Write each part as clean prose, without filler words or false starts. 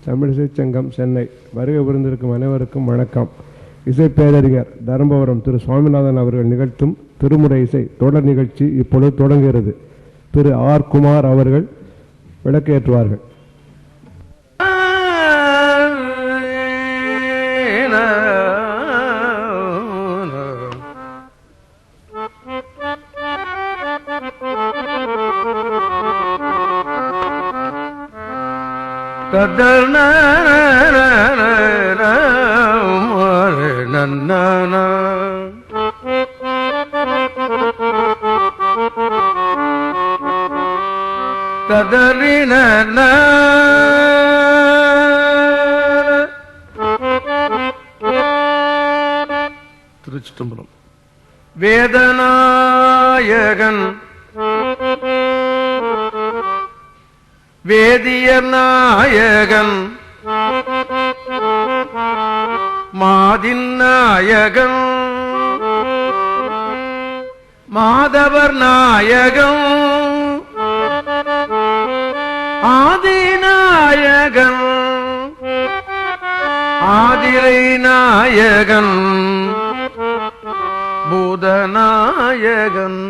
தமிழிசைச் சங்கம் சென்னை. வருகை புரிந்திருக்கும் அனைவருக்கும் வணக்கம். இசை பேரறிஞர் தர்மபுரம் திரு சுவாமிநாதன் அவர்கள் நிகழ்த்தும் திருமுறை இசை தொடர் நிகழ்ச்சி இப்பொழுது தொடங்குகிறது. திரு ஆர் குமார் அவர்கள் விளக்கேற்றுவார்கள். திருச்சிற்றம்பலம். வேதநாயகன் வேதியர் நாயகன் மாதின் நாயகன் மாதவர் நாயகன் ஆதிநாயகன் ஆதிரை நாயகன் பூதநாயகன்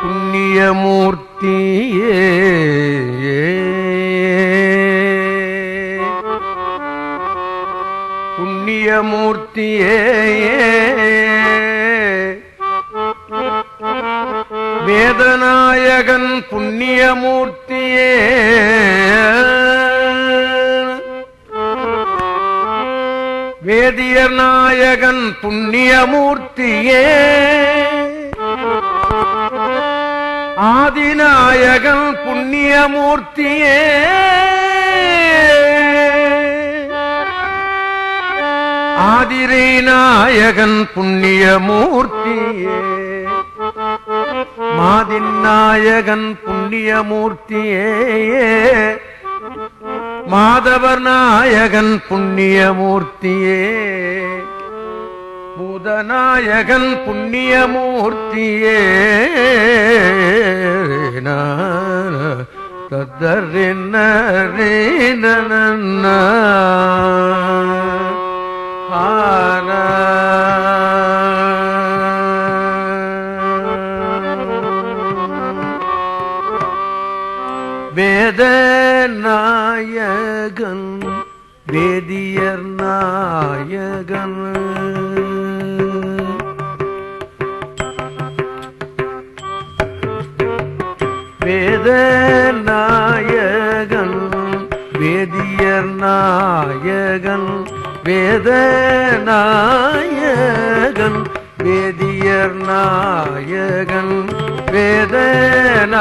புண்ணியமூர்த்தியே புண்ணியமூர்த்தியே வேதநாயகன் புண்ணியமூர்த்தியே வேதியர் நாயகன் புண்ணியமூர்த்தியே ஆதிநாயகன் புண்ணியமூர்த்தியே ஆதிரை நாயகன் புண்ணியமூர்த்தியே மாதின் நாயகன் புண்ணியமூர்த்தியே மாதவர் நாயகன் புண்ணியமூர்த்தியே பூதநாயகன் புண்ணியமூர்த்தியே வேதநாயகன் வேதியர் நாயகன் வேதநாயகன் வேதியர் நாயகன் வேதநாயகன் வேதியர் நாயகன் வேதநாயகன்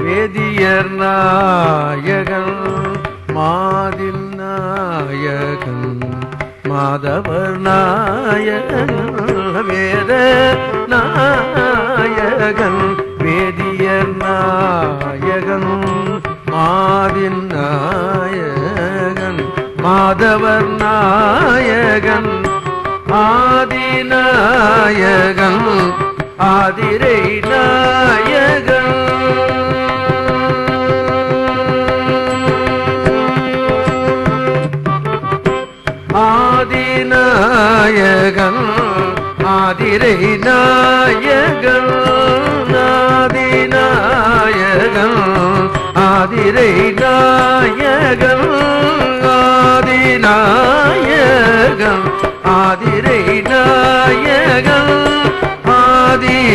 வேதியர் நாயகன் மாதின் நாயகன் மாதவர் நாயகன் வேத நாயகன் வேதியர் நாயகன் மாதின் நாயகன் மாதவர் நாயகன் ஆதிநாயகன் ஆதிரை நாயகன் ஆதிநாயகன் ஆதிரை நாயகன் ஆதிநாயகன் ஆதிரை நாயகன் ஆதிநாயகன் ஆதிரை நாயகன் ஆதிநாயகன்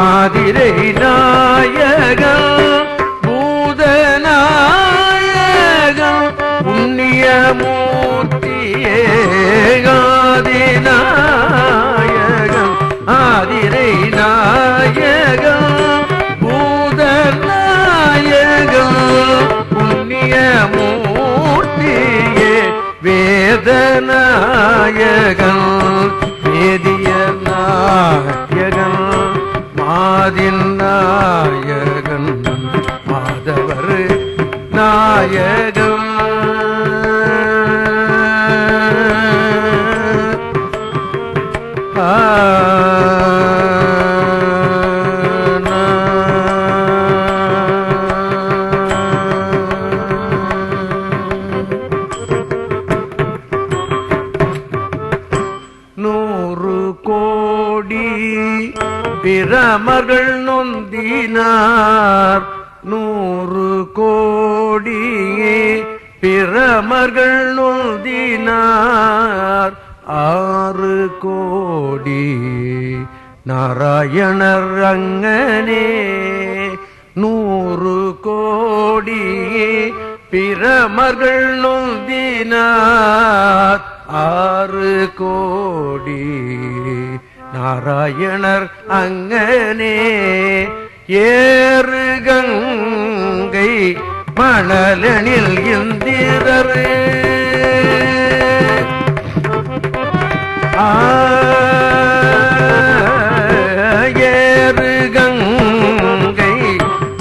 ஆதிரை நாயகன் பூதநாயகன் புண்ணியமூர்த்தியே ஆதிநாயகன் ஆதிரை நாயகன் பூதநாயகன் புண்ணியமூர்த்தியே வேதநாயகன் வேதியர் நாயகன் மாதின் நாயகன் மாதவர் நாயகன் பிரமர்கள் நொந்தினார் 100 கோடியே பிரமர்கள் நொந்தினார் 6 கோடி நாராயணர் அங்கனே 100 கோடி பிரமர்கள் நொந்தினார் 6 கோடி நாராயணர் அங்கனே ஏறு கங்கை மணலனில் இந்திரர் ஏறு கங்கை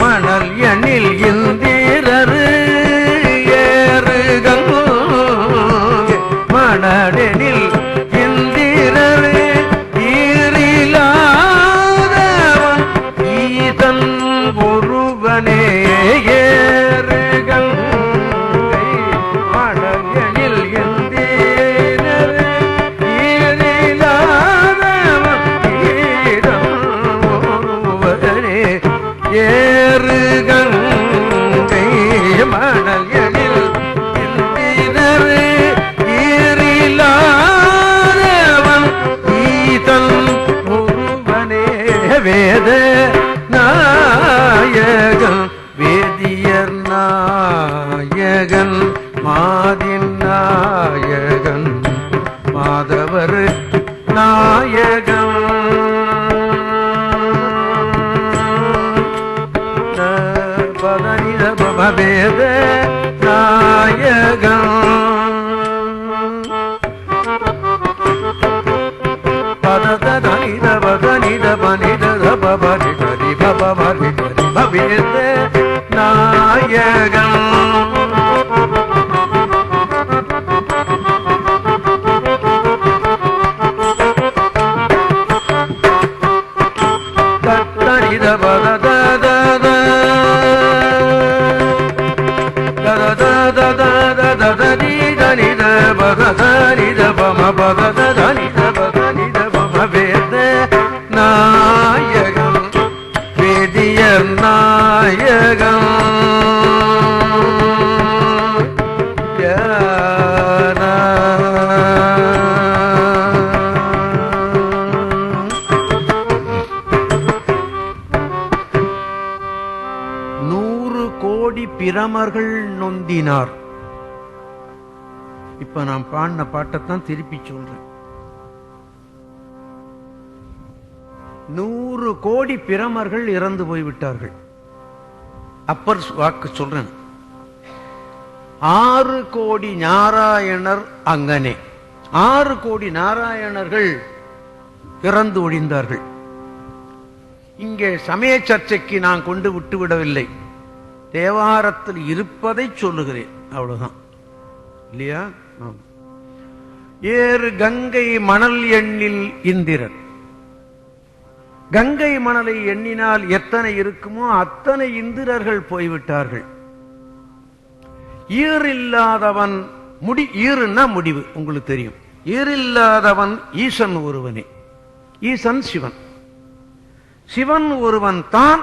மணல் எண்ணில் இந்திரர் ஏறு கங்கை மணலெனில் இந்திரர் ஈரிலாதவன் ஈதன் ஒருவனே ஏறு கங்கை மணல் எண்ணில் இந்திரர் ஈரிலாதவன் ஈதன் ஒருவனே ஏறு கங்கை மணல் எண்ணில் இந்திரர் ஈரிலாதவன் ஈதன் ஒருவனே வேத நாயகன் வேதியர் நாயகன் மாதின் நாயகன் மாதவர் நாயகன் பதனித பவேத நாயகன் பததனித பதனித பனித பபரிகரி பபரிகரி பவேத நாயகன் தத்தனித பததத ததததததததனித பததனித பம பததனித பதனித பம வேத நாயகன் வேதியர் நாயகன் பிரமர்கள் நொந்தினார். இப்ப நான் பாடின பாட்டைத்தான் திருப்பி சொல்றேன். 100 கோடி பிரமர்கள் இறந்து போய்விட்டார்கள். அப்பர் வாக்கு சொல்றேன். 6 கோடி நாராயணர் அங்கனே. 6 கோடி நாராயணர்கள் இறந்து ஒழிந்தார்கள். இங்கே சமய சர்ச்சைக்கு நான் கொண்டு விட்டுவிடவில்லை. தேவாரத்தில் இருப்பதை சொல்லுகிறேன், அவ்வளவுதான். இல்லையா? ஏறு கங்கை மணல் எண்ணில் இந்திரன். கங்கை மணலை எண்ணினால் எத்தனை இருக்குமோ அத்தனை இந்திரர்கள் போய்விட்டார்கள். ஈரில்லாதவன் ஈருன்னா முடிவு, உங்களுக்கு தெரியும். ஈரில்லாதவன் ஈசன் ஒருவனே. ஈசன் சிவன். சிவன் ஒருவன் தான்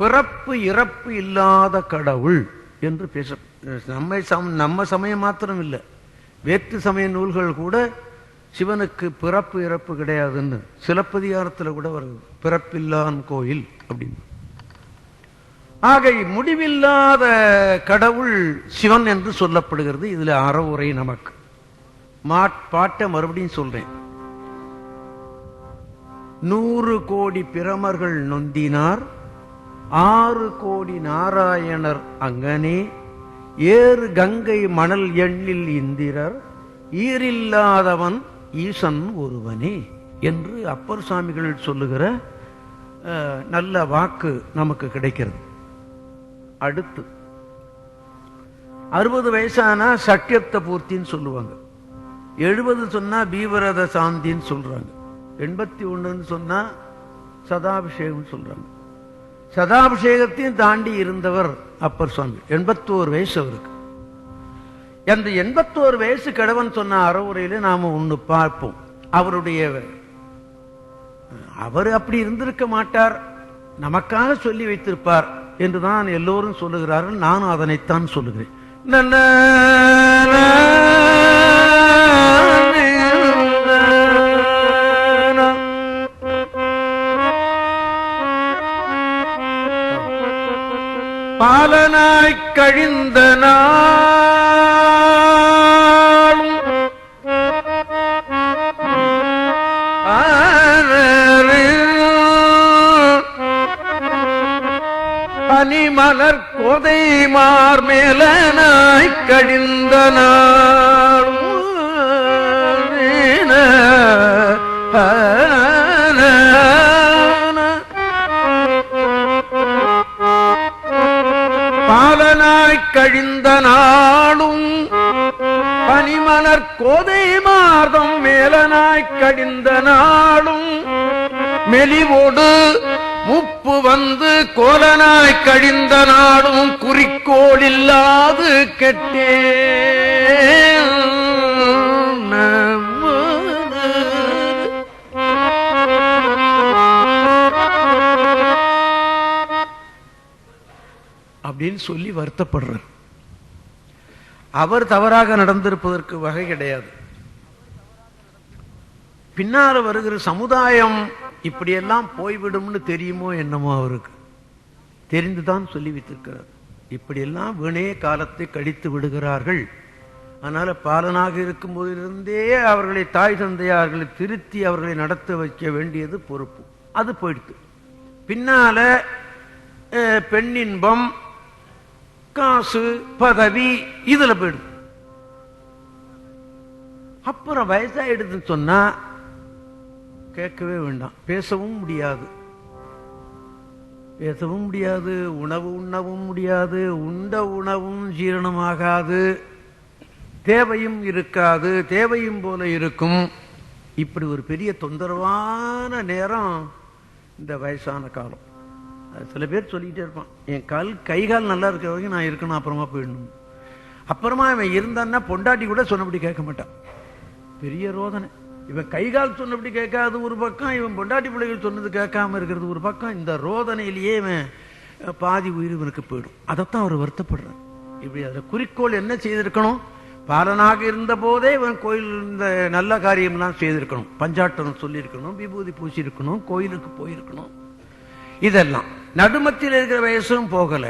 பிறப்பு இறப்பு இல்லாத கடவுள் என்று பேச. நம்ம சமயம் மாத்திரம் இல்லை, வேற்று சமய நூல்கள் கூட சிவனுக்கு பிறப்பு இறப்பு கிடையாதுன்னு சிலப்பதிகாரத்தில் கூட வருது. பிறப்பில்லான் கோயில் அப்படின்னு. ஆக முடிவில்லாத கடவுள் சிவன் என்று சொல்லப்படுகிறது. இதுல அறவுரை நமக்கு. பாட்டை மறுபடியும் சொல்றேன். 100 கோடி பிரமர்கள் நொந்தினார், 6 கோடி நாராயணர் அங்கனே, ஏறு கங்கை மணல் எண்ணில் இந்திரர், ஈரில்லாதவன் ஈசன் ஒருவனே என்று அப்பர் சுவாமிகள் சொல்லுகிற நல்ல வாக்கு நமக்கு கிடைக்கிறது. அடுத்து 60 வயசானா சக்கியத்த பூர்த்தின்னு சொல்லுவாங்க. 70 சொன்னா பீவரத சாந்தின்னு சொல்றாங்க. 81 சொன்னா சதாபிஷேகம் சொல்றாங்க. சதாபிஷேகத்தையும் தாண்டி இருந்தவர் அப்பர் சுவாமி. 81 வயசு அவருக்கு. அந்த 81 வயசு கிழவன் சொன்ன அறவுரையில நாம ஒண்ணு பார்ப்போம். அவருடைய அவர் அப்படி இருந்திருக்க மாட்டார், நமக்காக சொல்லி வைத்திருப்பார் என்றுதான் எல்லோரும் சொல்லுகிறார்கள். நானும் அதனைத்தான் சொல்லுகிறேன். பாலனாய் கழிந்த நாளும் பனிமலர் கோதை மார்மேலனாய் கழிந்த நாளும் பாலனாய் கழிந்த நாளும் பனிமலர் கோதை மார்தம் மேலனாய் கழிந்த நாளும் மெலிவோடு முப்பு வந்து கோலனாய் கழிந்த நாளும் குறிக்கோள் இல்லாது கெட்டே அப்படின்னு சொல்லி வருத்தப்படுறார். அவர் தவறாக நடந்திருப்பதற்கு வகை கிடையாது. பின்னால வருகிற சமுதாயம் இப்படியெல்லாம் போய்விடும்னு தெரியுமோ என்னமோ, அவருக்கு தெரிந்துதான் சொல்லி வைத்திருக்கிறார். இப்படியெல்லாம் வீணே காலத்தை கழித்து விடுகிறார்கள். அதனால பாலனாக இருக்கும் போதிலிருந்தே அவர்களை தாய் தந்தையார்களை திருத்தி அவர்களை நடத்த வைக்க வேண்டியது பொறுப்பு. அது போயிடுத்து. பின்னால பெண்ணின்பம், காசு, பதவி இதுல போயிடுது. அப்புறம் வயசாயிடுதுன்னு சொன்னா கேட்கவே வேண்டாம். பேசவும் முடியாது, உணவு உண்ணவும் முடியாது, உண்ட உணவும் ஜீரணமாகாது, தேவையும் இருக்காது, தேவையும் போல இருக்கும். இப்படி ஒரு பெரிய தொந்தரவான நேரம் இந்த வயசான காலம். சில பேர் சொல்லிக்கிட்டே இருப்பான், என் கைகால் நல்லா இருக்கிற வரைக்கும் நான் இருக்கணும், அப்புறமா போயிடணும். அப்புறமா இவன் இருந்தான்னா பொண்டாட்டி கூட சொன்னபடி கேட்க மாட்டான். பெரிய ரோதனை. இவன் கைகால் சொன்னபடி கேட்காது ஒரு பக்கம், இவன் பொண்டாட்டி பிள்ளைகள் சொன்னது கேட்காம இருக்கிறது ஒரு பக்கம். இந்த ரோதனையிலேயே இவன் பாதி உயிர் இவனுக்கு போயிடும். அதைத்தான் அவர் வருத்தப்படுறார். இப்படி அதில் குறிக்கோள் என்ன செய்திருக்கணும்? பாலனாக இருந்த போதே இவன் கோயில் இந்த நல்ல காரியம்லாம் செய்திருக்கணும், பஞ்சாட்டம் சொல்லியிருக்கணும், விபூதி பூசியிருக்கணும், கோயிலுக்கு போயிருக்கணும். இதெல்லாம் நடுமத்தில் இருக்கிற வயசும் போகல,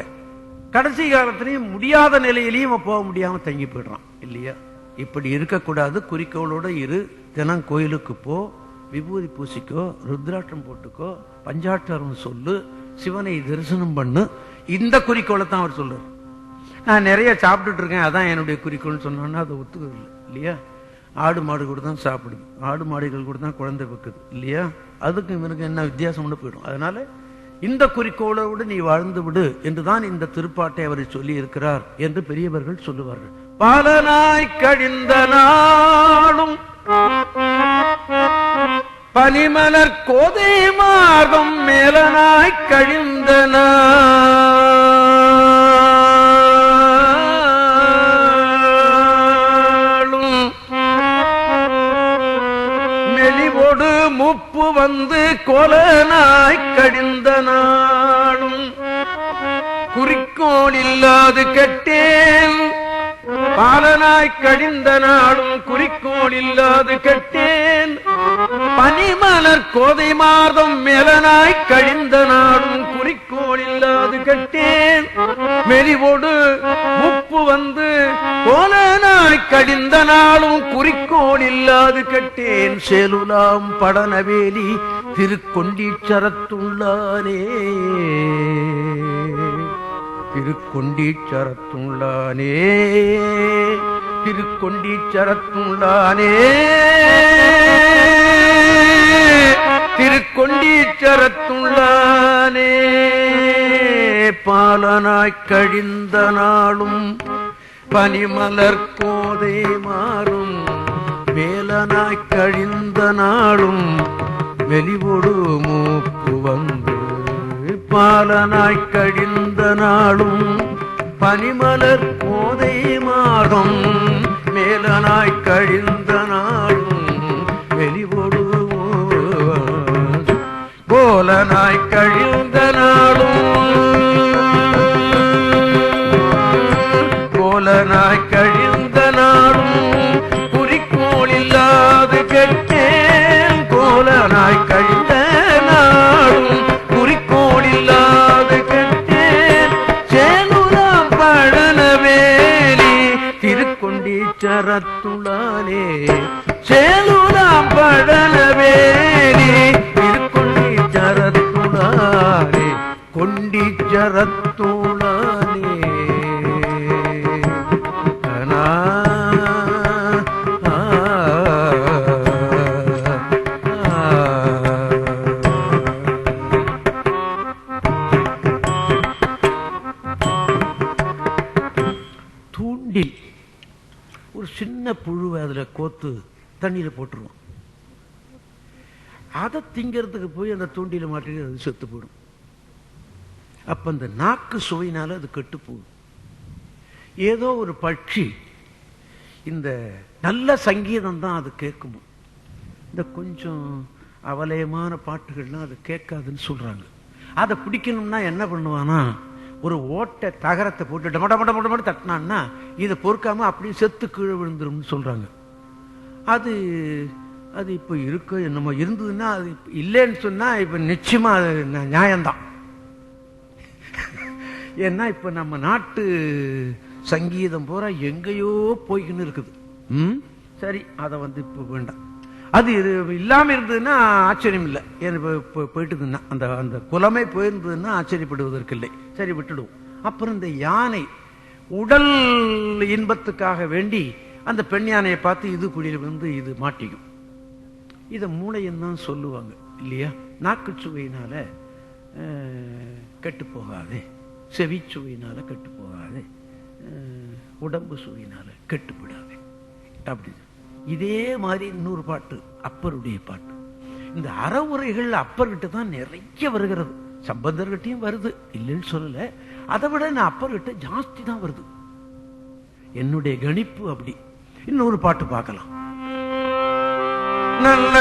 கடைசி காலத்திலையும் முடியாத நிலையிலையும் போக முடியாம தங்கி போயிடுறான் இல்லையா? இப்படி இருக்கக்கூடாது. குறிக்கோளோட இரு. தினம் கோயிலுக்கு போ, விபூதி பூசிக்கோ, ருத்ராட்டம் போட்டுக்கோ, பஞ்சாட்டம் சொல்லு, சிவனை தரிசனம் பண்ணு. இந்த குறிக்கோளை தான் அவர் சொல்றாரு. நான் நிறைய சாப்பிட்டுட்டு இருக்கேன், அதான் என்னுடைய குறிக்கோள்னு சொன்னோன்னா அதை ஒத்துக்கிறது இல்லை இல்லையா? ஆடு மாடு கூட தான் சாப்பிடுது, ஆடு மாடுகள் கூட தான் குழந்தை வைக்குது இல்லையா? அதுக்கு இவனுக்கு என்ன வித்தியாசம்னு போயிடும். அதனால இந்த குறிக்கோளோடு நீ வாழ்ந்து விடு என்றுதான் இந்த திருப்பாட்டை அவரை சொல்லி இருக்கிறார் என்று பெரியவர்கள் சொல்லுவார்கள். பாலனாய் கழிந்த நாளும் பனிமலர் கோதை மார்பம் மேலனாய் கழிந்த நாளும் மெலிவோடு முப்பு வந்து கோலனாய் கழிந்த நாளும் குறிக்கோள் இல்லாது கெட்டேன். பாலனாய் கழிந்த நாளும் குறிக்கோள் இல்லாது கெட்டேன். பனிமலர் கோதை மார்தம் மேலனாய் கழிந்த நாளும் குறிக்கோள் இல்லாது கெட்டேன். மெலிவோடு முப்பு வந்து கோலனாய் கழிந்த நாளும் குறிக்கோள் இல்லாது கெட்டேன். செலுலாம் படனவேலி திருக்கொண்டீச்சரத்துள்ளானே, திருக்கொண்டீச்சரத்துள்ளானே, திருக்கொண்டீச்சரத்துள்ளானே, திருக்கொண்டீச்சரத்துள்ளானே. பாலனாய் கழிந்த நாளும் பனிமலர் கோதை மாறும் மேலனாய் கழிந்த நாளும் வெளிவொடு மூப்பு வந்து பாலனாய் கழிந்த நாளும் பனிமலர் கோதை மாறும் மேலனாய் கழிந்த நாளும் வெளிவொடு கோலனாய் கழிந்த நாளும் கோலனாய் கழிந்த நாளும் குறிக்கோள் இல்லாது கெட்டேன் கோலனாய் கழிந்த நாளும் குறிக்கோள் இல்லாது கெட்டேன் சேனுலாம் பழனவேலி திருக்கொண்டீச்சரத்துளாலே சேனுலாம் பழனவேலி திருக்கொண்டீச்சரத்துளாலே கொண்டீச்சரத்துளாலே தூண்டில் ஒரு சின்ன புழுவை அதுல கோத்து தண்ணியில போட்டுருவோம். அதை திங்கிறதுக்கு போய் அந்த தூண்டில மாட்டி அது செத்து போயிடும். அப்ப அந்த நாக்கு சுவையினால அது கெட்டு போகும். ஏதோ ஒரு பட்சி இந்த நல்ல சங்கீதம் தான் அது கேட்குமோ, இந்த கொஞ்சம் அவலயமான பாட்டுகள்லாம் அது கேட்காதுன்னு சொல்றாங்க. அதை பிடிக்கணும்னா என்ன பண்ணுவானா, ஒரு ஓட்டை தகரத்தை போட்டு டமட மட மட மட தட்டினான்னா இதை பொறுக்காம அப்படியே செத்து கீழே விழுந்துரும்னு சொல்றாங்க. அது அது இப்போ இருக்கோ என்னமோ, இருந்ததுன்னா அது இல்லைன்னு சொன்னா இப்ப நிச்சயமா அது நியாயம்தான். ஏன்னா இப்ப நம்ம நாட்டு சங்கீதம் பூரா எங்கேயோ போய்கின்னு இருக்குது. சரி, அதை இப்ப வேண்டாம். அது இல்லாம இருந்ததுன்னா ஆச்சரியம் இல்லை. போயிட்டுதுன்னா அந்த அந்த குலமே போயிருந்ததுன்னா ஆச்சரியப்படுவதற்கு இல்லை. சரி, விட்டுடுவோம். அப்புறம் இந்த யானை உடல் இன்பத்துக்காக வேண்டி அந்த பெண் யானையை பார்த்து இது குழியில இது மாட்டிக்கும். இத மூளைன்னு தான் சொல்லுவாங்க இல்லையா? நாக்கு சுவையினால கெட்டு போகாது, செவி சுவையினால கெட்டு போகாது, உடம்பு சுவையினால கெட்டுப்படாது. அப்படி இதே மாதிரி இன்னொரு பாட்டு அப்பருடைய பாட்டு. இந்த அறவுரைகள் அப்பர்கிட்ட தான் நிறைய வருகிறது. சம்பந்தர்கிட்டையும் வருது, இல்லைன்னு சொல்லல. அதை விட நான் அப்பர்கிட்ட ஜாஸ்தி தான் வருது. என்னுடைய கணிப்பு அப்படி. இன்னொரு பாட்டு பார்க்கலாம். நல்ல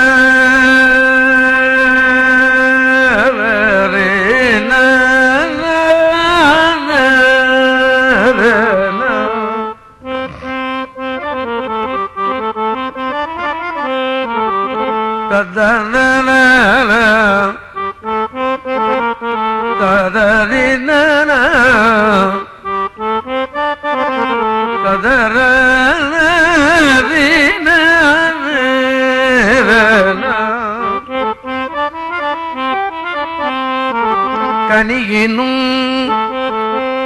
கனியினும்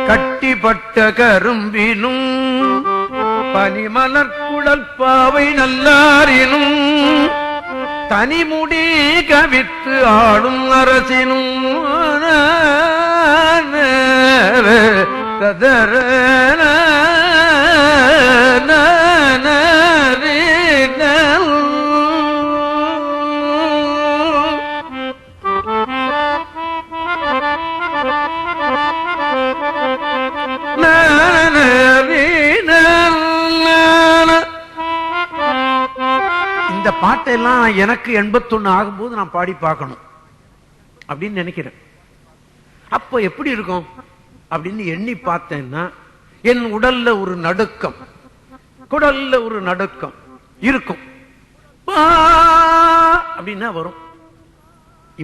கட்டிப்பட்ட கரும்பினும் பனிமலர்குழல் பாவை நல்லாரினும் தனிமுடி கவித்து ஆளும் அரசினும் கதர இந்த பாட்டெல்லாம் எனக்கு 81 ஆகும்போது நான் பாடி பார்க்கணும் அப்படின்னு நினைக்கிறேன். அப்ப எப்படி இருக்கும் அப்படின்னு எண்ணி பார்த்தேன்னா, என் உடல்ல ஒரு நடுக்கம், குடல்ல ஒரு நடுக்கம் இருக்கும் அப்படின்னா வரும்.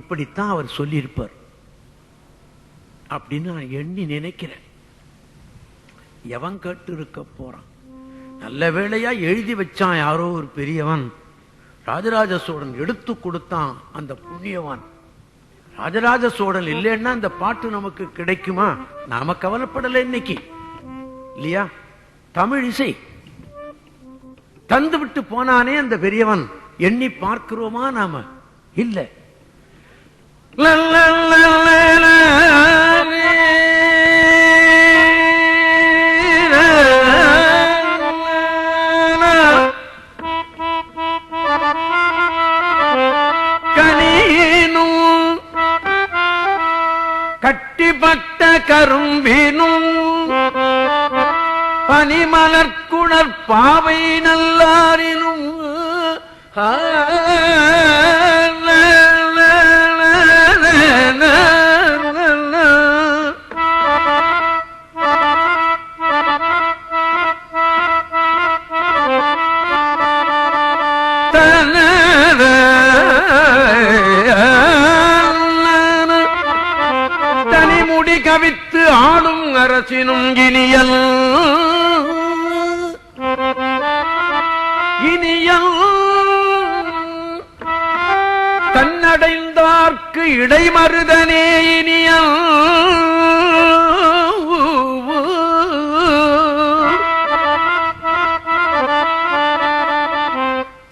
இப்படித்தான் அவர் சொல்லியிருப்பார் அப்படின்னு நான் எண்ணி நினைக்கிறேன். எவன் கேட்டு இருக்க போறான்? நல்ல வேளையா எழுதி வச்சான் யாரோ ஒரு பெரியவன். ராஜராஜ சோழன் எடுத்து கொடுத்தான் அந்த புண்ணியவான். ராஜராஜ சோழன் இல்லைன்னா இந்த பாட்டு நமக்கு கிடைக்குமா? நாம கவலைப்படல இன்னைக்கு இல்லையா? தமிழ் இசை தந்து விட்டு போனானே அந்த பெரியவன், எண்ணி பார்க்கிறோமா நாம? இல்ல. கட்டிப்பட்ட கரும்பினும் பனிமலர்குணர் பாவை நல்லாரினும் அரசினும் இனியல் இனியல் தன்னடைந்தார்க்கு இடைமருதனே இனியல்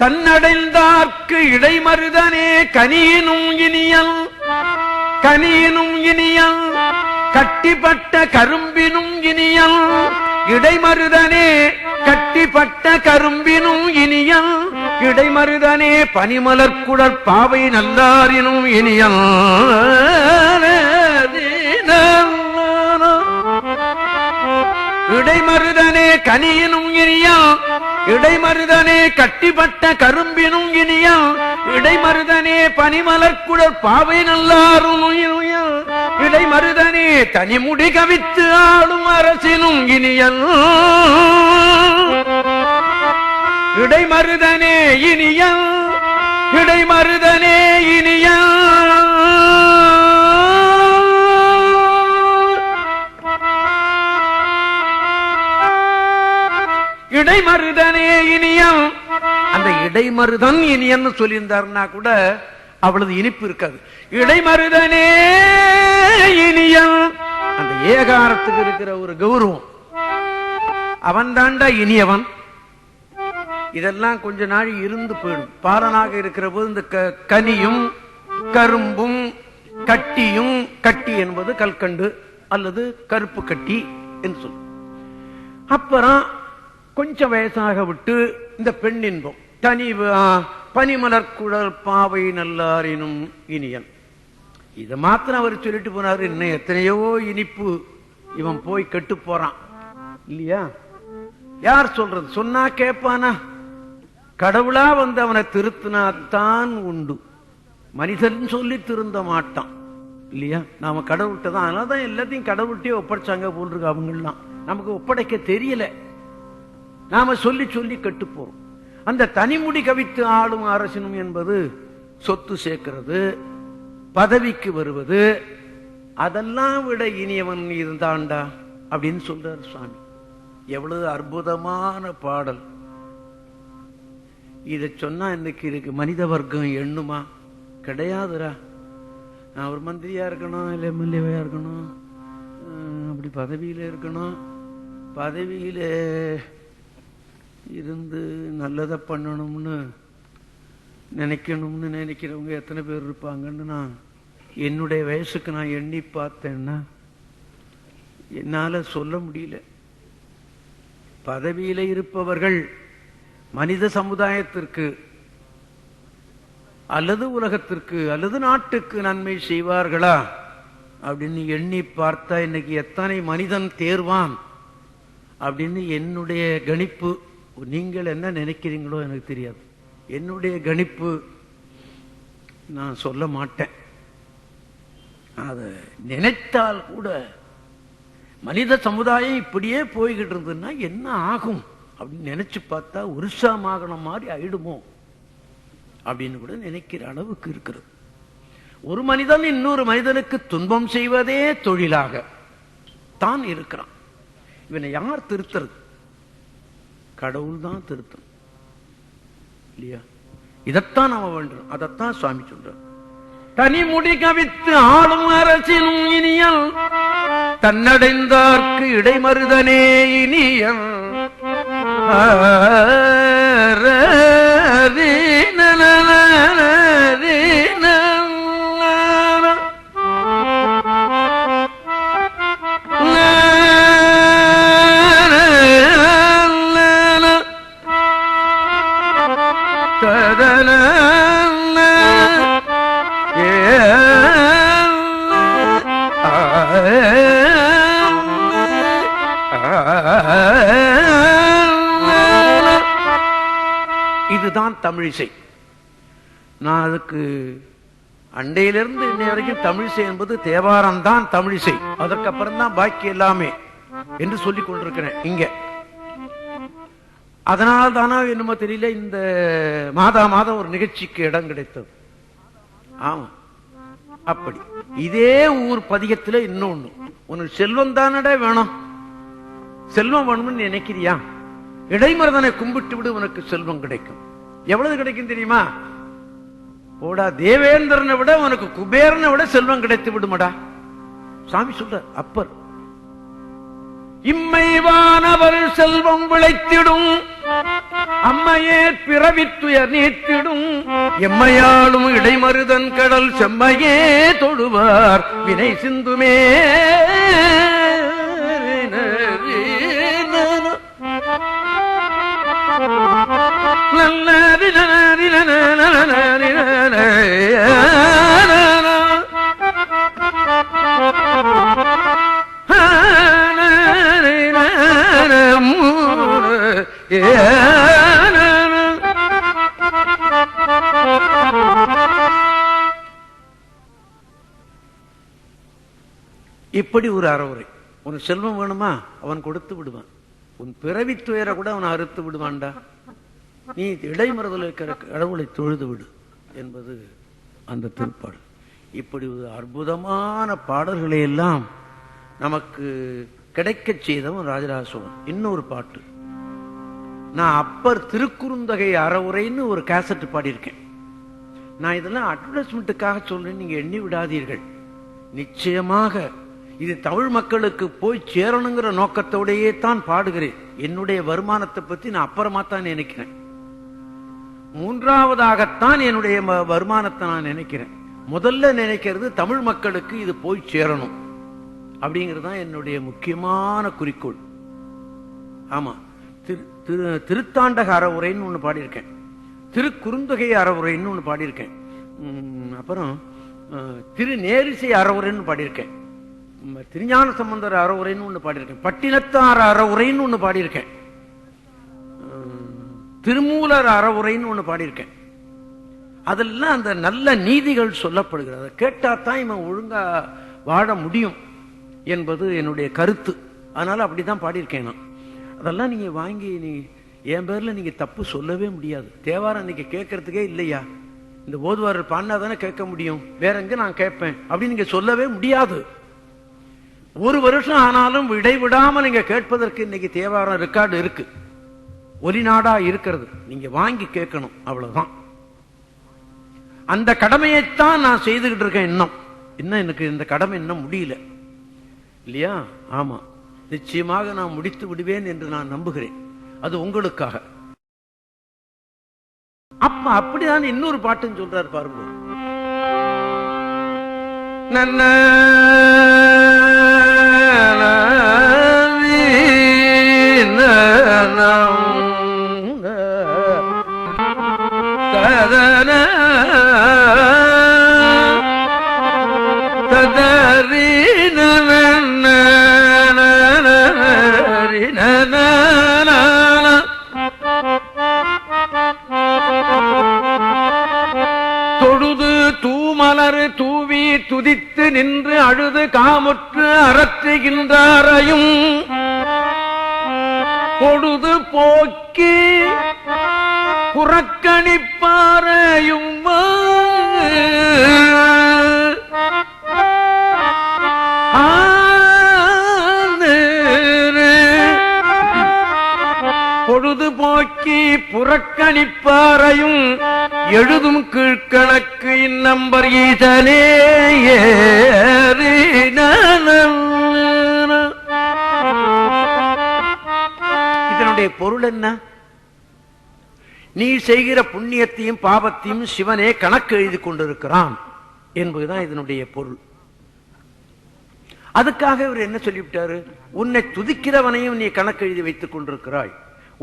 தன்னடைந்தார்க்கு இடைமருதனே கனியினும் இனியல் கனியினும் இனியல் கட்டிப்பட்ட கரும்பினும் இனியல் இடைமருதனே கட்டிப்பட்ட கரும்பினும் இனியல் இடைமருதனே பனிமலர்குடற் பாவை நல்லாரினும் இனியல் இடைமருதனே கனியினும் இனியல் இடைமருதனே கட்டிப்பட்ட கரும்பினும் இனியல் இடைமருதனே பனிமலர்குடற் பாவை நல்லாரும் இடைமருதனே தனிமுடி கவித்து ஆளும் அரசினும் இனியல் இடைமருதனே இனியல் இடைமருதனே இனியல் இடைமருதனே இனியம். அந்த இடைமருதன் இனியன்னு சொல்லியிருந்தாருன்னா கூட அவ்வளவு இனிப்பு இருக்காது. இடைமருதனே இனியம், அந்த ஏகாரத்துக்கு இருக்கிற ஒரு கௌரவம். அவன் தாண்டா இனியவன். இதெல்லாம் கொஞ்ச நாள் இருந்து போயிடும். பாலனாக இருக்கிற போது இந்த கனியும் கரும்பும் கட்டியும், கட்டி என்பது கல்கண்டு அல்லது கருப்பு கட்டி என்று சொல்லும். அப்புறம் கொஞ்சம் வயசாக விட்டு இந்த பெண் இன்பம் தனி பனிமலர்குடல் பாவை நல்லாரினும் இனியன். இதை மாத்திரம் அவர் சொல்லிட்டு போனாரு. இன்னும் எத்தனையோ இனிப்பு இவன் போய் கெட்டு போறான் இல்லையா? யார் சொல்றது? சொன்னா கேட்பானா? கடவுளா வந்து அவனை திருத்தினாத்தான் உண்டு. மனிதன் சொல்லி திருந்த மாட்டான் இல்லையா? நாம கடவுள்கிட்ட தான். அதனாலதான் எல்லாத்தையும் கடவுள்கிட்டே ஒப்படைச்சாங்க போல் இருக்கு. அவங்கெல்லாம் நமக்கு ஒப்படைக்க தெரியல. நாம சொல்லி சொல்லி கெட்டு போறோம். அந்த தனிமுடி கவித்து ஆளும் அரசனும் என்பது சொத்து சேர்க்கிறது, பதவிக்கு வருவது, அதெல்லாம் விட இனியவன் இருந்தாண்டா அப்படின்னு சொல்றார் சுவாமி. எவ்வளவு அற்புதமான பாடல்! இதை சொன்னா இன்னைக்கு இருக்கு மனித வர்க்கம் எண்ணுமா? கிடையாதுரா. நான் ஒரு மந்திரியா இருக்கணும், இல்லை எம்எல்ஏவா இருக்கணும், அப்படி பதவியில இருக்கணும், பதவியில இருந்து நல்லதை பண்ணணும்னு நினைக்கிறவங்க எத்தனை பேர் இருப்பாங்கன்னு நான் என்னுடைய வயசுக்கு நான் எண்ணி பார்த்தேன்னா என்னால சொல்ல முடியல. பதவியில இருப்பவர்கள் மனித சமுதாயத்திற்கு அல்லது உலகத்திற்கு அல்லது நாட்டுக்கு நன்மை செய்வார்களா அப்படின்னு எண்ணி பார்த்தா இன்னைக்கு எத்தனை மனிதன் தேர்வான் அப்படின்னு என்னுடைய கணிப்பு. நீங்கள் என்ன நினைக்கிறீங்களோ எனக்கு தெரியாது. என்னுடைய கணிப்பு நான் சொல்ல மாட்டேன். அத நினைத்தால் கூட மனித சமுதாயம் இப்படியே போய்கிட்டு இருந்ததுன்னா என்ன ஆகும் அப்படின்னு நினைச்சு பார்த்தா உருசாமாகன மாதிரி ஆயிடுமோ அப்படின்னு கூட நினைக்கிற அளவுக்கு இருக்கிறது. ஒரு மனிதன் இன்னொரு மனிதனுக்கு துன்பம் செய்வதே தொழிலாக தான் இருக்கிறான். இவனை யார் திருத்துறது? கடவுள் தான் திருத்தம் இல்லையா? இதைத்தான் நாம வேண்டும். அதைத்தான் சுவாமி சொல்றார். தனிமுடி கவித்து ஆளும் அரசினும் இனியல் தன்னடைந்தார்க்கு இடைமருதனே இனியல். இதுதான் தமிழிசை. நான் அதுக்கு அண்டையிலிருந்து இன்னை வரைக்கும் தமிழிசை என்பது தேவாரம் தான் தமிழிசை, அதற்கப்புறம் தான் பாக்கி எல்லாமே என்று சொல்லிக் கொண்டிருக்கிறேன் இங்க. அதனால் தானா என்னமோ தெரியல இந்த மாதம் ஒரு நிகழ்ச்சிக்கு இடம் கிடைத்தது. ஆமா, அப்படி இதே ஊர் பதிகத்துல இன்னொன்னு, உனக்கு செல்வம் தானடா வேணும், செல்வம் வேணும்னு நினைக்கிறியா, இடைமருதனை கும்பிட்டு விடு, உனக்கு செல்வம் கிடைக்கும். எவ்வளவு கிடைக்கும் தெரியுமா? ஓடா, தேவேந்திரனை விட உனக்கு குபேரனை விட செல்வம் கிடைத்து விடுமடா. சாமி சொல்ற அப்பர், இம்மைவானவர் செல்வம் விளைத்திடும், அம்மையே பிறவித்துயர் நீத்திடும், எம்மையாளும் இடைமருதன் கடல் செம்மையே தொடுவார் வினை சிந்துமே. இப்படி ஒரு அறவுரை. உனக்கு செல்வம் வேணுமா, அவன் கொடுத்து விடுவான். உன் பிறவி துயர கூட அவன் அறுத்து விடுவான்டா. நீ இடைமருதல் இருக்கிற கடவுளை தொழுது விடு என்பது அந்த திருப்பாடல். இப்படி ஒரு அற்புதமான பாடல்களை எல்லாம் நமக்கு கிடைக்க செய்தவன் ராஜராஜ சோழன். இன்னொரு பாட்டு, நான் அப்பர் திருக்குறுந்தகை அறவுரைன்னு ஒரு கேசட் பாடியிருக்கேன். நான் இதெல்லாம் அட்வர்டைஸ்மெண்ட்டுக்காக சொல்றேன், நீங்க எண்ணி விடாதீர்கள். நிச்சயமாக இது தமிழ் மக்களுக்கு போய் சேரணுங்கிற நோக்கத்தோடையே தான் பாடுகிறேன். என்னுடைய வருமானத்தை பத்தி நான் அப்புறமா தான் நினைக்கிறேன். மூன்றாவதாகத்தான் என்னுடைய வருமானத்தை நான் நினைக்கிறேன். முதல்ல நினைக்கிறது தமிழ் மக்களுக்கு இது போய் சேரணும் அப்படிங்கிறது தான் என்னுடைய முக்கியமான குறிக்கோள். ஆமா, திருத்தாண்டக அறவுரைன்னு ஒண்ணு பாடியிருக்கேன், திருக்குறுந்தொகை அறவுரைன்னு ஒண்ணு பாடியிருக்கேன், அப்புறம் திருநேரிசை அறவுரைன்னு பாடியிருக்கேன், திருஞான சம்பந்தர் அறவுரைன்னு ஒண்ணு பாடியிருக்கேன், பட்டினத்தார் அறவுரைன்னு ஒண்ணு பாடியிருக்கேன், திருமூலர் அறவுரைன்னு ஒண்ணு பாடியிருக்கேன். அதெல்லாம் அந்த நல்ல நீதிகள் சொல்லப்படுகிறது. அதை கேட்டாதான் இவன் ஒழுங்கா வாழ முடியும் என்பது என்னுடைய கருத்து. அதனால அப்படிதான் பாடியிருக்கேன் நான். அதெல்லாம் நீங்க வாங்கி என் பேர்ல நீங்க தப்பு சொல்லவே முடியாது. தேவாரம் நீங்க கேட்கறதுக்கே இல்லையா, இந்த ஓதுவாரர் பாடினாதானே கேட்க முடியும், வேற எங்க நான் கேட்பேன் அப்படின்னு நீங்க சொல்லவே முடியாது. ஒரு வருஷம் ஆனாலும் இடைவிடாம நீங்க கேட்பதற்கு இன்னைக்கு தேவாரம் ரெக்கார்டு இருக்கு, ஒலிநாடா இருக்கிறது. நீங்க வாங்கி கேட்கணும், அவ்வளவுதான். அந்த கடமையைத்தான் நான் செய்துகிட்டு இருக்கேன். இன்னும் எனக்கு இந்த கடமை இன்னும் முடியல இல்லையா? ஆமா, நிச்சயமாக நான் முடித்து விடுவேன் என்று நான் நம்புகிறேன். அது உங்களுக்காக. அப்ப அப்படிதான் இன்னொரு பாட்டுன்னு சொல்றாரு பாருங்க. நன்ன தொழுது தூமலரு தூவி துதித்து நின்று அழுது காமுற்று அரற்றுகின்றாரையும் பொழுது போக்கி புறக்கணிப்பாரையும் பொழுதுபோக்கி புறக்கணிப்பாரையும் எழுதும் கீழ்கணக்கு இந்நம்பர் ஈசனே. இதனுடைய பொருள் என்ன? நீ செய்கிற புண்ணியத்தையும் பாவத்தையும் சிவனே கணக்கு எழுதி கொண்டிருக்கிறான் என்பதுதான் இதனுடைய பொருள். அதுக்காக இவர் என்ன சொல்லிவிட்டாரு? உன்னை துதிக்கிறவனையும் நீ கணக்கு எழுதி வைத்துக் கொண்டிருக்கிறாய்,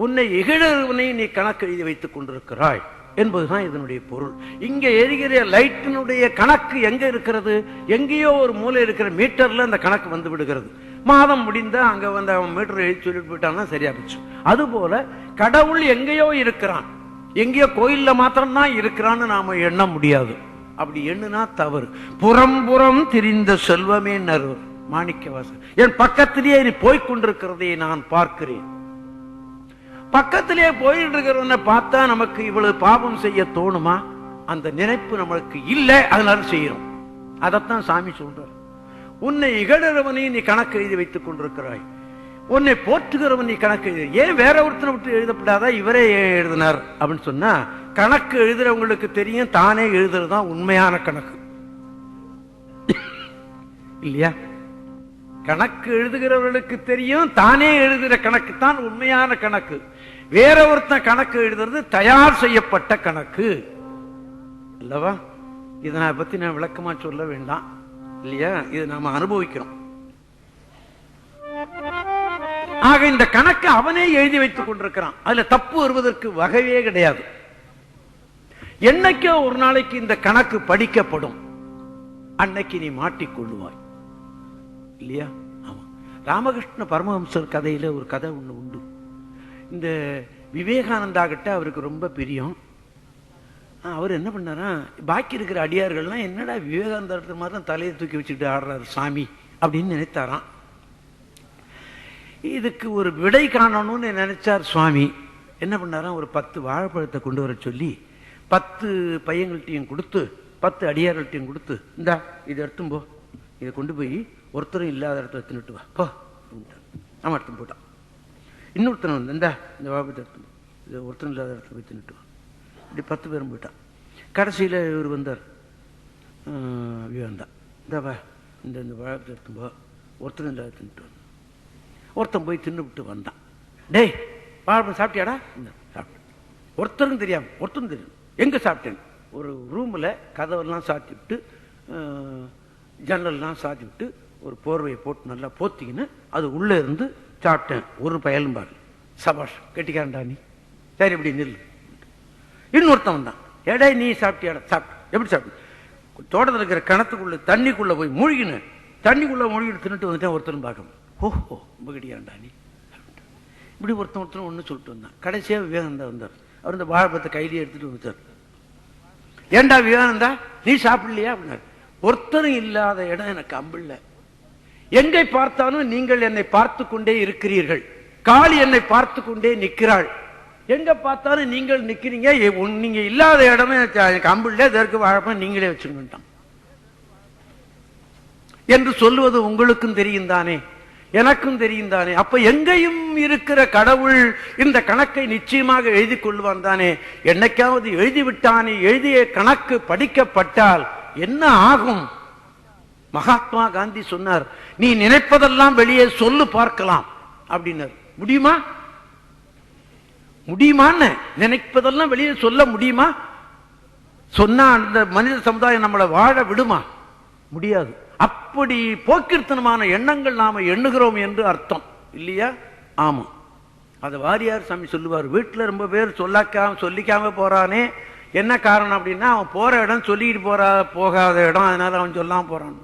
உன்னை இகழவனையும் நீ கணக்கு எழுதி வைத்துக் கொண்டிருக்கிறாய் என்பதுதான் இதனுடைய பொருள். இங்க எரிகிற லைட்டினுடைய கணக்கு எங்க இருக்கிறது? எங்கேயோ ஒரு மூலை இருக்கிற மீட்டர்ல அந்த கணக்கு வந்து விடுகிறது. மாதம் முடிந்தா அங்க வந்து அவன் மீட்டர் எழுதி சொல்லிட்டு போயிட்டான்னா சரியா போச்சு. அதுபோல கடவுள் எங்கேயோ இருக்கிறான், எங்கேயோ கோயில்ல மாத்திரம்தான் இருக்கிறான்னு நாம எண்ண முடியாது. அப்படி எண்ணுனா தவறு. புறம் திரிந்த செல்வமே நறுவர் மாணிக்கவாசகர். என் பக்கத்திலேயே நீ போய்கொண்டிருக்கிறதை நான் பார்க்கிறேன். பக்கத்திலே போயிட்டு இருக்கிறவனை பார்த்தா நமக்கு இவ்வளவு பாவம் செய்ய தோணுமா? அந்த நினைப்பு நம்மளுக்கு இல்லை, அதனால செய்யறோம். அதத்தான் சாமி சொல்றார். உன்னை இகழறவனை நீ கணக்கு எழுதி வைத்துக் கொண்டிருக்கிறாய், உன்னை போற்றுகிறவன் நீ கணக்கு எழுதி, ஏன் வேற ஒருத்தனை விட்டு எழுதப்படாதா, இவரே ஏன் எழுதினார் அப்படின்னு சொன்னா, கணக்கு எழுதுறவங்களுக்கு தெரியும் தானே எழுதுறதுதான் உண்மையான கணக்கு இல்லையா? கணக்கு எழுதுகிறவர்களுக்கு தெரியும் தானே எழுதுகிற கணக்கு தான் உண்மையான கணக்கு. வேற ஒருத்தன் கணக்கு எழுதுறது தயார் செய்யப்பட்ட கணக்கு அல்லவா? இதை பத்தி நான் விளக்கமா சொல்ல வேண்டாம் இல்லையா? இது நாம அனுபவிக்கிறோம். ஆக இந்த கணக்கு அவனே எழுதி வைத்துக் கொண்டிருக்கிறான். அதுல தப்பு வருவதற்கு வகையே கிடையாது. என்னைக்கோ ஒரு நாளைக்கு இந்த கணக்கு படிக்கப்படும், அன்னைக்கு நீ மாட்டிக்கொள்ளுவாய் இல்லையா? ஆமா. ராமகிருஷ்ண பரமஹம்சர் கதையில ஒரு கதை ஒண்ணு உண்டு. இந்த விவேகானந்தா கிட்ட அவருக்கு ரொம்ப பிரியம். அவர் என்ன பண்ணாரா, பாக்கி இருக்கிற அடியார்கள்லாம் என்னடா விவேகானந்தா மாதிரி தான் தலையை தூக்கி வச்சுட்டு ஆடுறாரு சாமி அப்படின்னு நினைத்தாராம். இதுக்கு ஒரு விடை காணணும்னு நினைச்சார் சுவாமி. என்ன பண்ணாராம், ஒரு 10 வாழைப்பழத்தை கொண்டு வர சொல்லி 10 பையங்கள்ட்டையும் கொடுத்து 10 அடியார்கள்ட்டையும் கொடுத்து, இந்தா இதை எடுத்தும் போ, இதை கொண்டு போய் ஒருத்தரும் இல்லாத இடத்துல எடுத்துட்டு வா போ. அவன் எடுத்து போட்டான். இன்னொருத்தன் வந்து இந்தா இந்த வாழைப்பழத்தை எடுத்து இதை ஒருத்தரும் இல்லாத இடத்துல போய் தின்னுட்டு வா. இப்படி 10 பேரும் போயிட்டான். கடைசியில் இவர் வந்தார், விவேந்தா, இந்தாப்பா இந்த வாழைப்பழத்தை எடுத்தும் போ, ஒருத்தரும் இல்லாத தின்னுட்டு வா. ஒருத்தன் போய் தின்னு விட்டு வந்தான். டேய் வாழைப்பழம் சாப்பிட்டியாடா? சாப்பிட்டேன். ஒருத்தரும் தெரியாம, ஒருத்தரும் தெரியும் எங்க சாப்பிட்டேன். ஒரு ரூம்ல கதவெல்லாம் சாத்தி விட்டு ஜன்னல்லாம் சாத்தி விட்டு ஒரு போர்வையை போட்டு நல்லா போத்திக்கின்னு அது உள்ள இருந்து சாப்பிட்டேன். ஒரு பயலும் பாரு, சபாஷ் கெட்டிக்காரன்டா நீ, சரி இப்படி நில்லு. இன்னொருத்தன் வந்தான், ஏடா நீ சாப்பிட்டியாடா? சாப்பிட்டு. எப்படி சாப்பிட்டு? தோட்டத்தில் இருக்கிற கிணத்துக்குள்ள தண்ணிக்குள்ள போய் மூழ்கினு, தண்ணிக்குள்ள மூழ்கிட்டு தின்னுட்டு வந்துட்டேன். ஒருத்தரும் பார்க்கணும், ஓஹோ ரொம்ப கெட்டிக்காரன்டா நீ. இப்படி ஒருத்தன் ஒன்று சொல்லிட்டு வந்தான். கடைசியா விவேகானந்தா வந்தார். அவர் இந்த வாழைப்பழத்தை கையிலேயே எடுத்துட்டு வந்துட்டார். ஏண்டா விவேகானந்தா நீ சாப்பிடலையா அப்படின்னாரு. ஒருத்தரும் இல்லாத இடம் எனக்கு அம்பில்ல, எங்கை பார்த்தாலும் நீங்கள் என்னை பார்த்து கொண்டே இருக்கிறீர்கள், காளி என்னை பார்த்து கொண்டே நிற்கிறாள், எங்க பார்த்தாலும் நீங்கள் நிக்கிறீங்க, நீங்க இல்லாத இடமே எனக்கு அம்பில்ல, இதற்கு வாழைப்பழம் நீங்களே வச்சுக்கிட்டான் என்று சொல்லுவது உங்களுக்கும் தெரியும் தானே, எனக்கும் தெரியும் தானே. அப்ப எங்கேயும் இருக்கிற கடவுள் இந்த கணக்கை நிச்சயமாக எழுதி கொள்வான் தானே. என்னைக்காவது எழுதிவிட்டானே, எழுதிய கணக்கு படிக்கப்பட்டால் என்ன ஆகும்? மகாத்மா காந்தி சொன்னார், நீ நினைப்பதெல்லாம் வெளியே சொல்லு பார்க்கலாம் அப்படின்னார். முடியுமா? முடியுமான்னு நினைப்பதெல்லாம் வெளியே சொல்ல முடியுமா? சொன்னா அந்த மனித சமுதாயம் நம்மளை வாழ விடுமா? முடியாது. அப்படி போக்கிர்த்தனமான எண்ணங்கள் நாம எண்ணுகிறோம் என்று அர்த்தம் இல்லையா? ஆமா. அது வாரியார் சாமி சொல்லுவார், வீட்டுல ரொம்ப பேர் சொல்லிக்காம போறானே, என்ன காரணம் அப்படின்னா அவன் போற இடம் சொல்லிட்டு போகாத இடம், அதனால அவன் சொல்லாம போறான்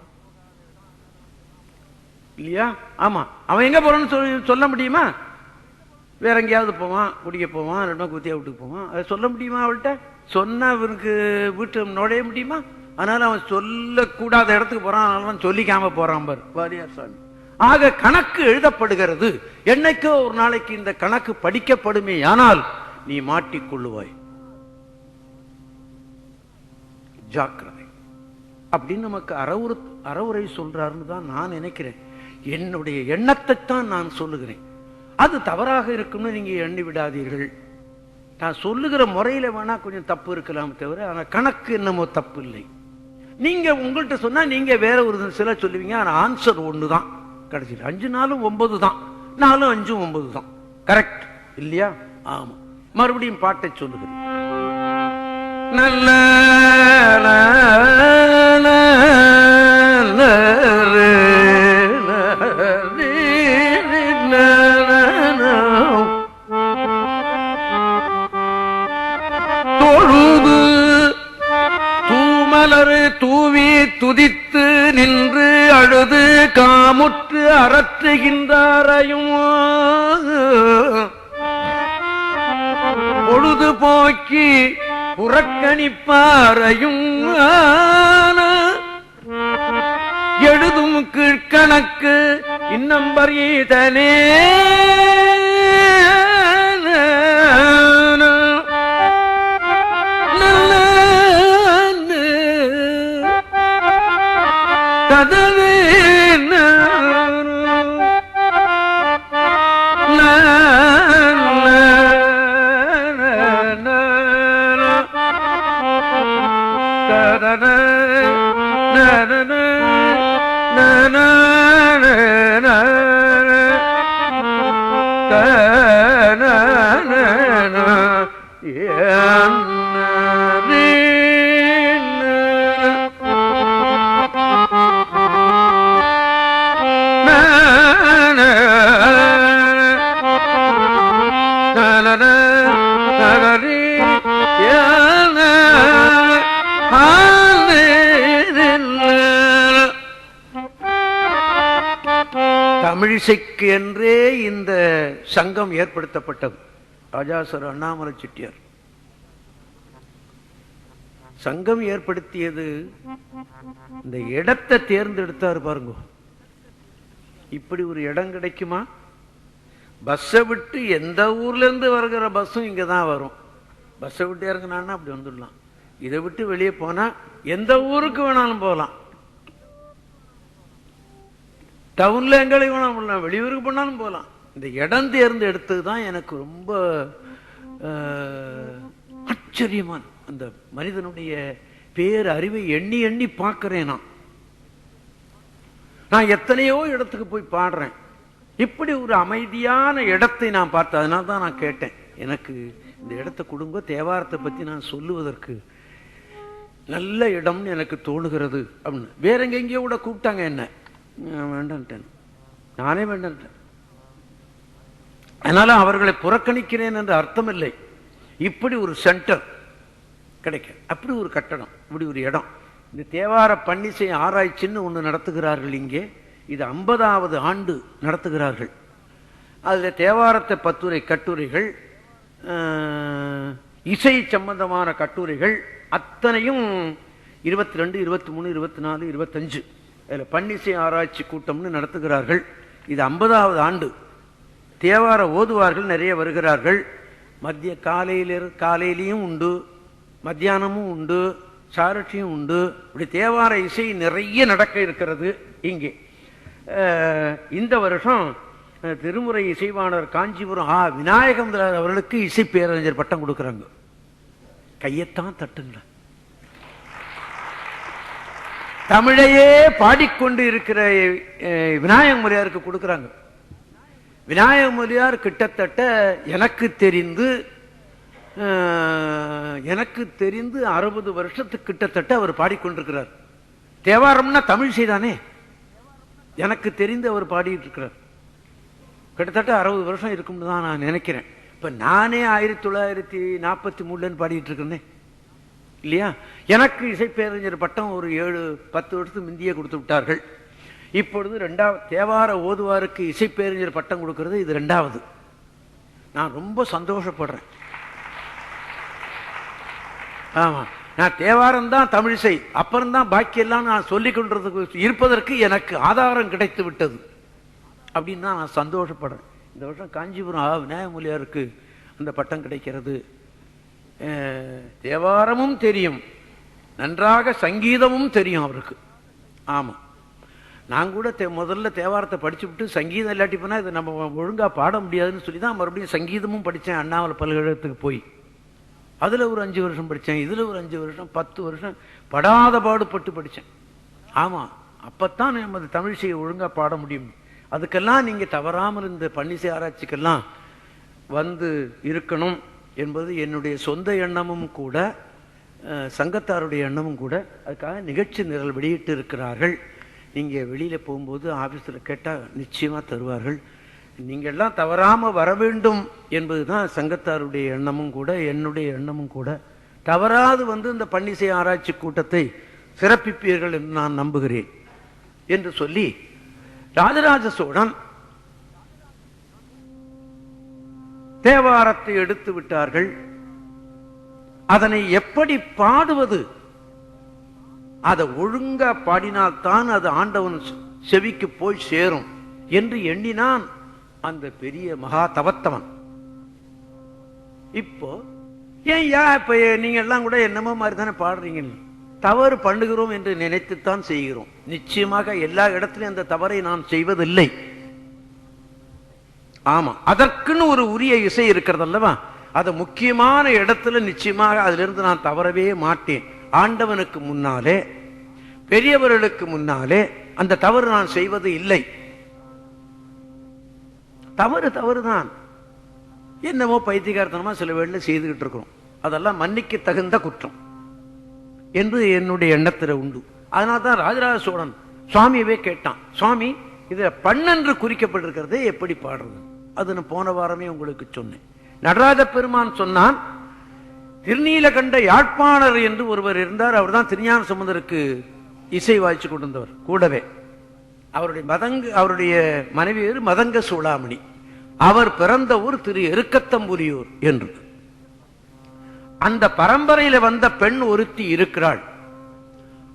இல்லையா? ஆமா. அவன் எங்க போறான்னு சொல்ல முடியுமா? வேற எங்கேயாவது போவான், குடிக்க போவான், ரெண்டா குத்தியா வீட்டுக்கு போவான், அதை சொல்ல முடியுமா? அவள்கிட்ட சொன்னா இவனுக்கு வீட்டு நுழைய முடியுமா? அதனால அவன் சொல்லக்கூடாத இடத்துக்கு போறான், அதனால சொல்லிக்காம போறான் பார் வாரியார் சாமி. ஆக கணக்கு எழுதப்படுகிறது. என்னைக்கோ ஒரு நாளைக்கு இந்த கணக்கு படிக்கப்படுமே, ஆனால் நீ மாட்டிக்கொள்ளுவாய், ஜாக்கிரதை அப்படின்னு நமக்கு அறவுரை சொல்றாருன்னு தான் நான் நினைக்கிறேன். என்னுடைய எண்ணத்தை தான் நான் சொல்லுகிறேன். அது தவறாக இருக்கும்னு நீங்க எண்ணி விடாதீர்கள். நான் சொல்லுகிற முறையில வேணா கொஞ்சம் தப்பு இருக்கலாம் தவிர, ஆனா கணக்கு என்னமோ தப்பு இல்லை. நீங்க உங்கள்கிட்ட சொன்னா நீங்க வேற ஒரு சில சொல்லுவீங்க, ஆனா ஆன்சர் ஒண்ணுதான். கடைசியில் 5 4 9 தான், 4 5 9 தான். கரெக்ட் இல்லையா? ஆமா. மறுபடியும் பாட்டை சொல்லுகிறேன். நல்ல தொழுது தூமலரு தூவி துதித்து நின்று அழுது காமுற்று அரற்றுகின்றாரையும் பொழுது போக்கி புறக்கணிப்பாரையும் எழுதும் கீழ்கணக்கு இன்னம்பர் ஈதனே தமிழிசைக்கு என்றே இந்த சங்கம் ஏற்படுத்தப்பட்டது. ராஜாசர் அண்ணாமலை செட்டியார் சங்கம் ஏற்படுத்தியது. இந்த இடத்தை தேர்ந்தெடுத்தாரு பாருங்க. இப்படி ஒரு இடம் கிடைக்குமா? பஸ்ஸை விட்டு எந்த ஊர்ல இருந்து வருகிற பஸ்ஸும் இங்கதான் வரும். பஸ்ஸை விட்டு இறங்கினான்னா அப்படி வந்துடலாம். இதை விட்டு வெளியே போனா எந்த ஊருக்கு வேணாலும் போகலாம். டவுன்ல எங்களுக்கு வேணாலும் போகலாம், வெளியூருக்கு போனாலும் போகலாம். இந்த இடம் தேர்ந்து எடுத்தது தான் எனக்கு ரொம்ப ஆச்சரியமான அந்த மனிதனுடைய பேர் அறிவை எண்ணி எண்ணி பார்க்கிறேன். நான் எத்தனையோ இடத்துக்கு போய் பாடுறேன். இப்படி ஒரு அமைதியான இடத்தை நான் பார்த்தேன். அதனால தான் நான் கேட்டேன், எனக்கு இந்த இடத்தை கொடுங்க, தேவாரத்தை பத்தி நான் சொல்லுவதற்கு நல்ல இடம்னு எனக்கு தோணுகிறது அப்படின்னு. வேற எங்கெங்கயோ கூட கூப்பிட்டாங்க, என்ன வேண்டான்ட்டேன், நானே வேண்டான்ட்டேன். அதனால அவர்களை புறக்கணிக்கிறேன் என்று அர்த்தம் இல்லை. இப்படி ஒரு சென்டர் கிடைக்க, அப்படி ஒரு கட்டடம், இப்படி ஒரு இடம். இந்த தேவார பன்னிசை ஆராய்ச்சின்னு ஒன்று நடத்துகிறார்கள் இங்கே. இது 50வது ஆண்டு நடத்துகிறார்கள். அதில் தேவாரத்தை பத்துரை கட்டுரைகள், இசை சம்பந்தமான கட்டுரைகள் அத்தனையும் 22, 23, 24, 25 அதில் பன்னிசை ஆராய்ச்சி கூட்டம்னு நடத்துகிறார்கள். இது 50வது ஆண்டு. தேவார ஓதுவார்கள் நிறைய வருகிறார்கள். மத்திய காலையிலையும் உண்டு, மத்தியானமும் உண்டு, சாரட்சியும் உண்டு. இப்படி தேவார இசை நிறைய நடக்க இருக்கிறது இங்கே. இந்த வருஷம் திருமுறை இசைவாணர் காஞ்சிபுரம் விநாயகம் அவர்களுக்கு இசை பேரறிஞர் பட்டம் கொடுக்குறாங்க. கையத்தான் தட்டுங்களேன். தமிழையே பாடிக்கொண்டு இருக்கிற விநாயக முதலியாருக்கு கொடுக்குறாங்க. விநாயக முதலியார் கிட்டத்தட்ட எனக்கு தெரிந்து 60 வருஷத்துக்கு கிட்டத்தட்ட அவர் பாடிக்கொண்டிருக்கிறார். தேவாரம்னா தமிழ் செய்தானே, எனக்கு தெரிந்து அவர் பாடிட்டு இருக்கிறார். கிட்டத்தட்ட 60 வருஷம் இருக்கும்னு தான் நான் நினைக்கிறேன். இப்ப நானே 1943 பாடிட்டு இருக்கேனே இல்லையா? எனக்கு இசைப்பேரறிஞர் பட்டம் ஒரு 7-10 வருஷத்துக்கு முந்தியே கொடுத்து விட்டார்கள். இப்பொழுது 2வது தேவார ஓதுவாருக்கு இசைப்பேரறிஞர் பட்டம் கொடுக்கிறது இது 2வது. நான் ரொம்ப சந்தோஷப்படுறேன். ஆமா, நான் தேவாரம் தான் தமிழிசை, அப்புறம்தான் பாக்கியெல்லாம் நான் சொல்லிக் கொண்டிருந்ததுக்கு இருப்பதற்கு எனக்கு ஆதாரம் கிடைத்து விட்டது அப்படின்னு தான் நான் சந்தோஷப்படுறேன். இந்த வருஷம் காஞ்சிபுரம் விநாயக முதலியாருக்கு அந்த பட்டம் கிடைக்கிறது. தேவாரமும் தெரியும், நன்றாக சங்கீதமும் தெரியும் அவருக்கு. ஆமா, நான் கூட முதல்ல தேவாரத்தை படிச்சு விட்டு சங்கீதம் இல்லாட்டி போனா இதை நம்ம ஒழுங்கா பாட முடியாதுன்னு சொல்லி தான் மறுபடியும் சங்கீதமும் படித்தேன். அண்ணாமலை பல்கலைக்கழகத்துக்கு போய் அதுல ஒரு 5 வருஷம் படித்தேன், இதுல ஒரு 5 வருஷம், 10 வருஷம் படாத பாடுபட்டு படித்தேன். ஆமா, அப்பத்தான் நம்ம தமிழிசையை ஒழுங்கா பாட முடியும். அதுக்கெல்லாம் நீங்க தவறாமல் இந்த பன்னிசை ஆராய்ச்சிக்கெல்லாம் வந்து இருக்கணும் என்பது என்னுடைய சொந்த எண்ணமும் கூட, சங்கத்தாருடைய எண்ணமும் கூட. அதுக்காக நிகழ்ச்சி நிரல் வெளியிட்டு இருக்கிறார்கள். நீங்க வெளியில போகும்போது ஆபீஸ்ல கேட்டா நிச்சயமா தருவார்கள். நீங்க எல்லாம் தவறாம வர வேண்டும் என்பதுதான் சங்கத்தாருடைய எண்ணமும் கூட, என்னுடைய எண்ணமும் கூட. தவறாது வந்து இந்த பன்னிசை ஆராய்ச்சி கூட்டத்தை சிறப்பிப்பீர்கள் என்று நான் நம்புகிறேன் என்று சொல்லி, ராஜராஜ சோழன் தேவாரத்தை எடுத்து விட்டார்கள். அதனை எப்படி பாடுவது, அதை ஒழுங்கா பாடினால்தான் அது ஆண்டவன் செவிக்கு போய் சேரும் என்று எண்ணினான் அந்த பெரிய மகா தவத்தவன். இப்போ ஏன் இப்ப நீங்க எல்லாம் கூட என்னமோ மாதிரி தானே பாடுறீங்க, தவறு பண்ணுகிறோம் என்று நினைத்துத்தான் செய்கிறோம். நிச்சயமாக எல்லா இடத்திலும் அந்த தவறை நான் செய்வதில்லை. ஆமா, அதற்குன்னு ஒரு உரிய இசை இருக்கிறது அல்லவா? அது முக்கியமான இடத்துல நிச்சயமாக அதிலிருந்து நான் தவறவே மாட்டேன். ஆண்டவனுக்கு முன்னாலே, பெரியவர்களுக்கு முன்னாலே அந்த தவறு நான் செய்வது இல்லை. தவறுதான். என்னமோ பைத்தியகாரத்தனமா சில வேளையில செய்துகிட்டு இருக்கிறோம். அதெல்லாம் மன்னிக்க தகுந்த குற்றம் என்று என்னுடைய எண்ணத்தில் உண்டு. அதனால்தான் ராஜராஜ சோழன் சுவாமியவே கேட்டான், சுவாமி இத பண்ணென்று குறிக்கப்பட்டிருக்கிறதே எப்படி பாடுறது? அது நான் போன வாரமே உங்களுக்கு சொன்னேன். நடராஜ பெருமான் சொன்னான், திருநீலகண்ட யாழ்ப்பாணர் என்று ஒருவர் இருந்தார். அவர் தான் திருஞான சம்பந்தருக்கு இசை வாய்ச்சி கொண்டிருந்தவர். கூடவே அவருடைய மனைவி மதங்க சூளாமணி. அவர் பிறந்த ஊர் திரு எருக்கத்தம்புலியூர் என்று. அந்த பரம்பரையில வந்த பெண் ஒருத்தி இருக்கிறாள்,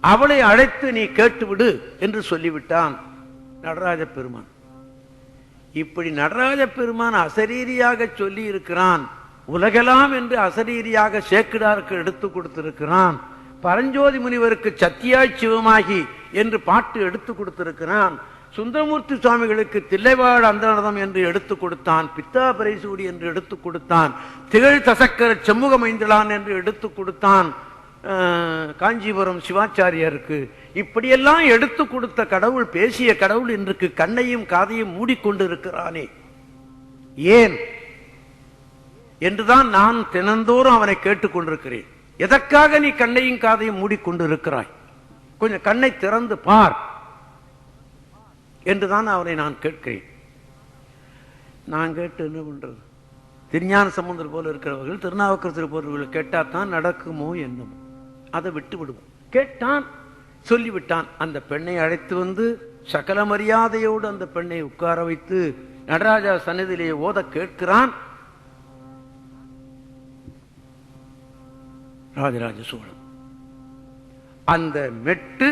அவளை அழைத்து நீ கேட்டுவிடு என்று சொல்லிவிட்டான் நடராஜ பெருமான். இப்படி நடராஜ பெருமான் அசரீரியாக சொல்லி இருக்கிறான். உலகெல்லாம் என்று அசரீரியாக சேக்கிடாருக்கு எடுத்து கொடுத்திருக்கிறான். பரஞ்சோதி முனிவருக்கு சத்தியாய் சிவமாகி என்று பாட்டு எடுத்து கொடுத்திருக்கிறான். சுந்தரமூர்த்தி சுவாமிகளுக்கு தில்லைவாழ் அந்தனதம் என்று எடுத்து கொடுத்தான். பித்தா பரைசூடி என்று எடுத்து கொடுத்தான். திகழ் தசக்கர செம்முக மைந்தளான் என்று எடுத்து கொடுத்தான் காஞ்சிபுரம் சிவாச்சாரியருக்கு. இப்படியெல்லாம் எடுத்து கொடுத்த கடவுள், பேசிய கடவுள் இன்றைக்கு கண்ணையும் காதையும் மூடிக்கொண்டு இருக்கிறானே ஏன் என்றுதான் நான் தினந்தோறும் அவனை கேட்டுக்கொண்டிருக்கிறேன். எதற்காக நீ கண்ணையும் காதையும் மூடிக்கொண்டு இருக்கிறாய்? கொஞ்சம் கண்ணை திறந்து பார் என்றுதான் அவனை நான் கேட்கிறேன். நான் கேட்டு என்ன பண்றது? திருஞான சம்பந்தர் போல இருக்கிறவர்கள், திருநாவுக்கரசர் போன்றவர்கள் கேட்டாத்தான் நடக்குமோ என்னமோ, அதை விட்டு விடுவோம். கேட்டான், சொல்லிவிட்டான். அந்த பெண்ணை அழைத்து வந்து சகல மரியாதையோடு அந்த பெண்ணை உட்கார வைத்து நடராஜா சன்னதியிலே ஓத கேட்கிறான் ராஜராஜ சோழன். அந்த மெட்டு,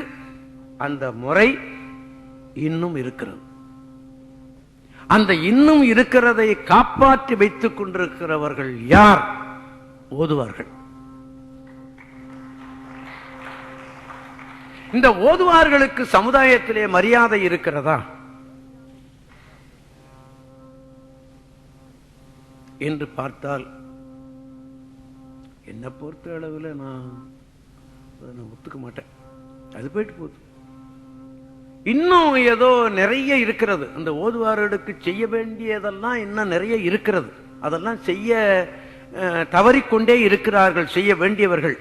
அந்த முறை இன்னும் இருக்கிறது. அந்த இன்னும் இருக்கிறதை காப்பாற்றி வைத்துக் கொண்டிருக்கிறவர்கள் யார்? ஓதுவார்கள். இந்த ஓதுவார்களுக்கு சமுதாயத்திலே மரியாதை இருக்கிறதா என்று பார்த்தால் என்ன பொறுத்த அளவில் நான் ஒத்துக்க மாட்டேன். அது போயிட்டு போகுது. இன்னும் ஏதோ நிறைய இருக்கிறது. அந்த ஓதுவார்களுக்கு செய்ய வேண்டியதெல்லாம் இன்னும் நிறைய இருக்கிறது. அதெல்லாம் செய்ய தவறிக்கொண்டே இருக்கிறார்கள் செய்ய வேண்டியவர்கள்.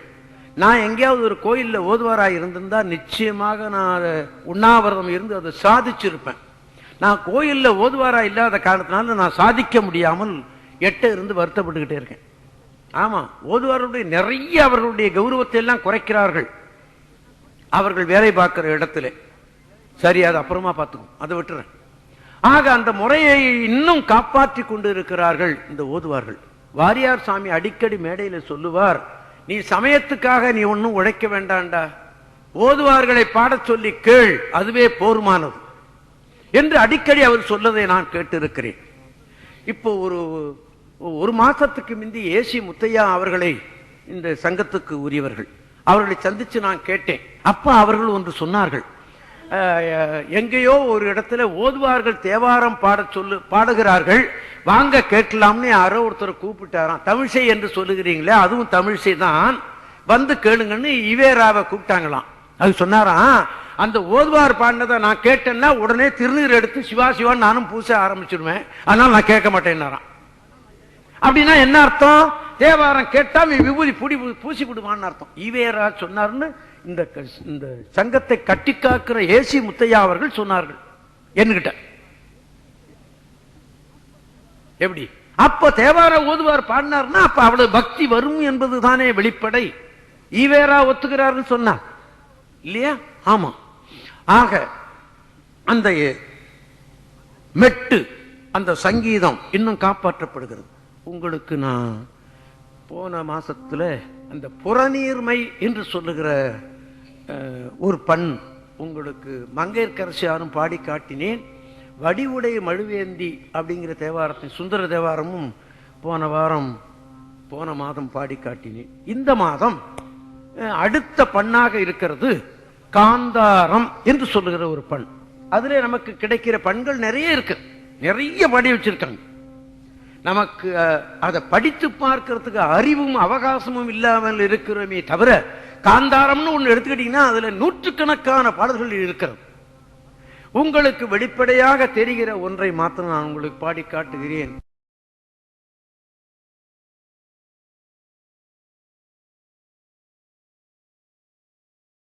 நான் எங்கேயாவது ஒரு கோயில்ல ஓதுவாராக இருந்திருந்தா நிச்சயமாக நான் உண்ணாவிரதம் இருந்து அதை சாதிச்சிருப்பேன். நான் கோயில்ல ஓதுவாரா இல்லாத காரணத்தினால நான் சாதிக்க முடியாமல் இருந்து வருத்தப்பட்டுக்கிட்டே இருக்கேன். ஆமா, ஓதுவார்களுடைய நிறைய அவர்களுடைய கௌரவத்தை எல்லாம் குறைக்கிறார்கள் அவர்கள் வேலை பார்க்கிற இடத்துல. சரி, அது அப்புறமா பார்த்துக்கும், அதை விட்டுறேன். ஆக அந்த முறையை இன்னும் காப்பாற்றி கொண்டு இருக்கிறார்கள் இந்த ஓதுவார்கள். வாரியார் சாமி அடிக்கடி மேடையில சொல்லுவார், நீ சமயத்துக்காக நீ ஒன்னும் உழைக்க வேண்டாண்டா, ஓதுவார்களை பாடச் சொல்லி கேள், அதுவே போர்மானது என்று அடிக்கடி அவர் சொல்லதை நான் கேட்டிருக்கிறேன். இப்போ ஒரு மாசத்துக்கு முந்தி ஏசி முத்தையா அவர்களை, இந்த சங்கத்துக்கு உரியவர்கள், அவர்களை சந்திச்சு நான் கேட்டேன். அப்ப அவர்கள் ஒன்று சொன்னார்கள். எங்கேயோ ஒரு இடத்துல ஓதுவார்கள் தேவாரம் பாடுகிறார்கள், வாங்க கேட்கலாம்னு யாரோ ஒருத்தர் கூப்பிட்டாராம். தமிழிசை என்று சொல்லுகிறீங்களே, அதுவும் தமிழிசை தான், வந்து கேளுங்கன்னு இவேராவை கூப்பிட்டாங்களாம். அது சொன்னாராம், அந்த ஓதுவார் பாடினதை நான் கேட்டேன்னா உடனே திருநீர் எடுத்து சிவா சிவான்னு நானும் பூச ஆரம்பிச்சிடுவேன், அதனால நான் கேட்க மாட்டேன்னாராம். அப்படின்னா என்ன அர்த்தம்? தேவாரம் கேட்டா விபூதி பூசி விடுவான்னு அர்த்தம். ஈவேரா சொன்னார்னு இந்த சங்கத்தை கட்டி காக்கிற ஏசி முத்தையா அவர்கள் சொன்னார்கள் என்கிட்ட. எப்படி? அப்ப தேவார ஓதுவார் பாடினார்னா அப்ப அவ்வளவு பக்தி வரும் என்பது தானே வெளிப்படை. ஈவேரா ஒத்துக்கிறார்னு சொன்னார் இல்லையா? ஆமா. ஆக அந்த மெட்டு, அந்த சங்கீதம் இன்னும் காப்பாற்றப்படுகிறது. உங்களுக்கு நான் போன மாசத்துல அந்த புறநீர்மை என்று சொல்லுகிற ஒரு பண் உங்களுக்கு மங்கையர்க்கரசியாரும் பாடி காட்டினேன். வடிவுடை மழுவேந்தி அப்படிங்கிற தேவாரத்தை, சுந்தர தேவாரமும் போன மாதம் பாடி காட்டினேன். இந்த மாதம் அடுத்த பண்ணாக இருக்கிறது காந்தாரம் என்று சொல்லுகிற ஒரு பண். அதுல நமக்கு கிடைக்கிற பண்கள் நிறைய இருக்கு, நிறைய பாடி வச்சிருக்காங்க. நமக்கு அதை படித்து பார்க்கிறதுக்கு அறிவும் அவகாசமும் இல்லாமல் இருக்கிறோமே தவிர, காந்தாரம்னு ஒண்ணு எடுத்துக்கிட்டீங்கன்னா அதுல நூற்றுக்கணக்கான பாடல்கள் இருக்கிறது. உங்களுக்கு வெளிப்படையாக தெரிகிற ஒன்றை மாத்திரம் நான் உங்களுக்கு பாடி காட்டுகிறேன்.